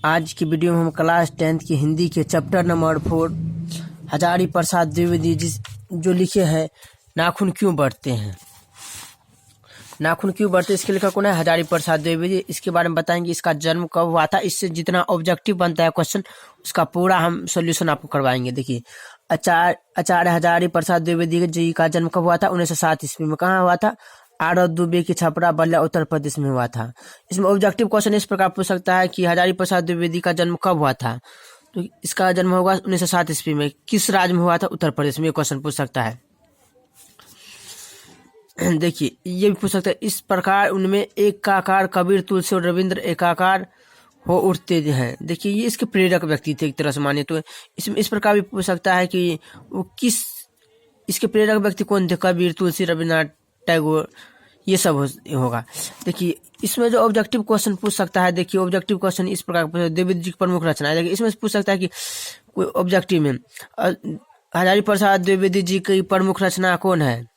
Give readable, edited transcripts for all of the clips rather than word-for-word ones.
आज की वीडियो में हम क्लास 10th की हिंदी के चैप्टर नंबर 4 हजारी प्रसाद द्विवेदी जो लिखे हैं नाखून क्यों बढ़ते हैं। नाखून क्यों बढ़ते इसके लेखक कौन है? हजारी प्रसाद द्विवेदी। इसके बारे में बताएंगे, इसका जन्म कब हुआ था। इससे जितना ऑब्जेक्टिव बनता है क्वेश्चन उसका पूरा हम सोल्यूशन आपको करवाएंगे। देखिए, आचार्य हजारी प्रसाद द्विवेदी जी का जन्म कब हुआ था? 1907 ईस्वी में। कहाँ हुआ था? आरव दुबे की छपरा बल्ला उत्तर प्रदेश में हुआ था। इसमें ऑब्जेक्टिव क्वेश्चन इस प्रकार पूछ सकता है कि हजारी प्रसाद द्विवेदी का जन्म कब हुआ था? तो इसका जन्म होगा 1907 ईस्वी में। किस राज्य में हुआ था? उत्तर प्रदेश में। ये क्वेश्चन पूछ सकता है। देखिए, ये भी पूछ सकता है, इस प्रकार उनमें एक का आकार कबीर, तुलसी और रविंद्र एकाकार हो उठते हैं। देखिए, ये इसके प्रेरक व्यक्ति थे एक तरह से माने तो। इसमें इस प्रकार भी पूछ सकता है कि वो इसके प्रेरक व्यक्ति कौन थे? कबीर, तुलसी, रविन्द्रनाथ टैगोर, ये सब होगा। देखिए, इसमें जो ऑब्जेक्टिव क्वेश्चन पूछ सकता है, देखिए ऑब्जेक्टिव क्वेश्चन इस प्रकार द्विवेदी जी की प्रमुख रचना है। देखिए, इसमें पूछ सकता है कि कोई ऑब्जेक्टिव में हजारी प्रसाद द्विवेदी जी की प्रमुख रचना कौन है?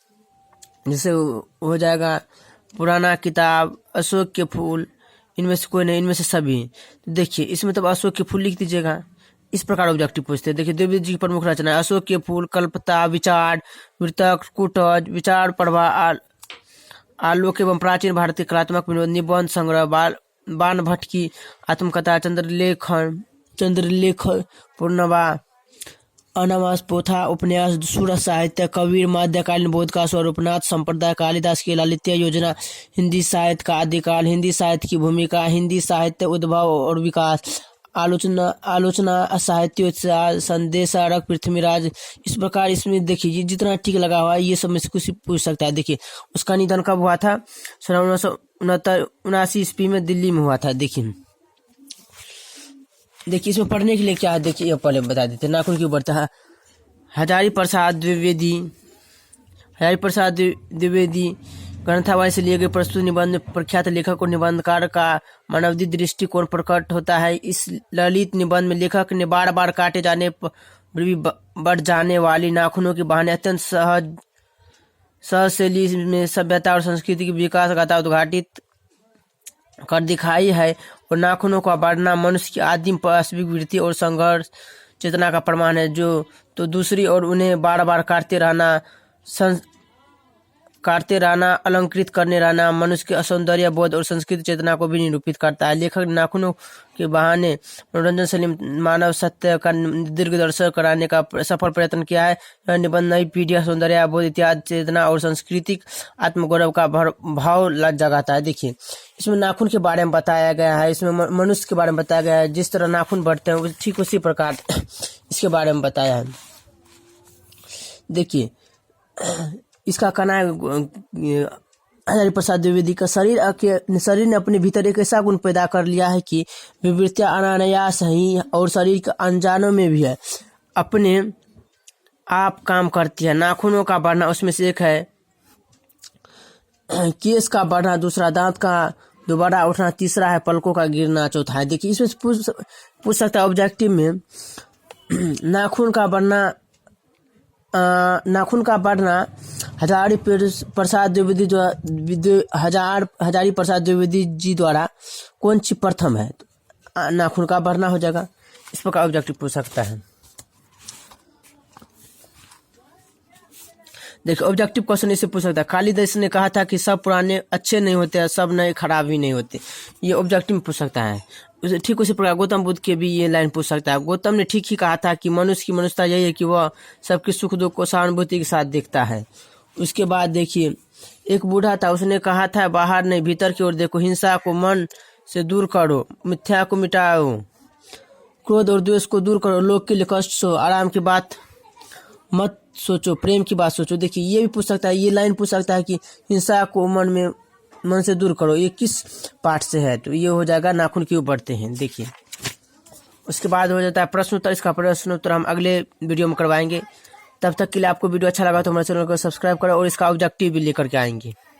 जैसे हो जाएगा पुराना किताब, अशोक के फूल, इनमें से कोई नहीं, इनमें से सभी। तो देखिए, इसमें तब अशोक के फूल लिख दीजिएगा। इस प्रकार ऑब्जेक्टिव पूछते हैं। देखिए, द्विवेदी जी की प्रमुख रचना है अशोक के फूल, कल्पता, विचार, मृतक, कुटज, विचार प्रवाह, आलोक एवं प्राचीन भारतीय कलात्मक विनोद, निबंध संग्रह, बाण भट्ट की आत्मकथा, चंद्रलेख, पूर्णवा, अनावास, पोथा, उपन्यास, सूरज साहित्य, कबीर, मध्यकालीन बोध का स्वरूपनाथ संप्रदाय, कालिदास की ललित्य योजना, हिंदी साहित्य का आदिकाल, हिंदी साहित्य की भूमिका, हिंदी साहित्य उद्भव और विकास, आलोचना साहित्योत्साह, संदेशारक, पृथ्वीराज। इस प्रकार इसमें देखिए जितना ठीक लगा हुआ है ये सब में से कुछ पूछ सकता है। देखिए, उसका निधन कब हुआ था? 1979 ईस्वी में दिल्ली में हुआ था। देखिए, इसमें पढ़ने के लिए क्या है, देखिए पहले बता देते हैं। नाखून क्यों बढ़ता है? हजारी प्रसाद द्विवेदी ग्रंथावली से लिए गए प्रस्तुत निबंध में प्रख्यात लेखक और निबंधकार का मानवीय दृष्टिकोण प्रकट होता है। इस ललित निबंध में लेखक ने बार बार काटे जाने पर भी बढ़ जाने वाली नाखूनों के बहाने अत्यंत सहज शैली में सभ्यता और संस्कृति की विकास गाथा उद्घाटित कर दिखाई है। और नाखूनों का बढ़ना मनुष्य की आदिम पाशविक वृत्ति और संघर्ष चेतना का प्रमाण है। तो दूसरी ओर उन्हें बार बार काटते रहना, अलंकृत करने रहना मनुष्य के असौंदर्य बोध और संस्कृति चेतना को भी निरूपित करता है। लेखक नाखूनों के बहाने मनोरंजन शैली मानव सत्य का दीर्घदर्शन कराने का सफल प्रयत्न किया है। यह निबंध नई पीढ़ी सौंदर्य बोध, इतिहास, चेतना और सांस्कृतिक आत्मगौरव का भाव जगाता है। देखिए, इसमें नाखून के बारे में बताया गया है, इसमें मनुष्य के बारे में बताया गया है। जिस तरह नाखून बढ़ते हैं ठीक उसी प्रकार इसके बारे में बताया है। देखिए, इसका कहना है हजारी प्रसाद द्विवेदी का शरीर ने अपने भीतर एक ऐसा गुण पैदा कर लिया है कि विवृत्तियां अनायास ही और शरीर के अनजानों में भी है अपने आप काम करती है। नाखूनों का बढ़ना उसमें से एक है, केस का बढ़ना दूसरा, दांत का दोबारा उठना तीसरा है, पलकों का गिरना चौथा है। देखिए, इसमें पूछ सकता है ऑब्जेक्टिव में नाखून का बढ़ना हजारी प्रसाद द्विवेदी जी द्वारा कौन सी प्रथम है? तो नाखून का बढ़ना हो जाएगा। इस प्रकार ऑब्जेक्टिव पूछ सकता है। देखिए, ऑब्जेक्टिव क्वेश्चन इसे पूछ सकता है, कालिदास ने कहा था कि सब पुराने अच्छे नहीं होते, सब नए खराब भी नहीं होते। ये ऑब्जेक्टिव में पूछ सकता है। ठीक उसी प्रकार गौतम बुद्ध के भी ये लाइन पूछ सकता है। गौतम ने ठीक ही कहा था कि मनुष्य की मनुष्यता यही है कि वह सबके सुख दुख को सहानुभूति के साथ देखता है। उसके बाद देखिए, एक बूढ़ा था, उसने कहा था बाहर नहीं भीतर की ओर देखो, हिंसा को मन से दूर करो, मिथ्या को मिटाओ, क्रोध और द्वेष को दूर करो, लोग के लिए कष्ट सो, आराम की बात मत सोचो, प्रेम की बात सोचो। देखिए, ये भी पूछ सकता है, ये लाइन पूछ सकता है कि हिंसा को मन से दूर करो, ये किस पाठ से है? तो ये हो जाएगा नाखून क्यों बढ़ते हैं। देखिए, उसके बाद हो जाता है प्रश्न उत्तर। इसका प्रश्न उत्तर हम अगले वीडियो में करवाएंगे। तब तक के लिए आपको वीडियो अच्छा लगा तो हमारे चैनल को सब्सक्राइब करो और इसका ऑब्जेक्टिव भी लेकर के आएंगे।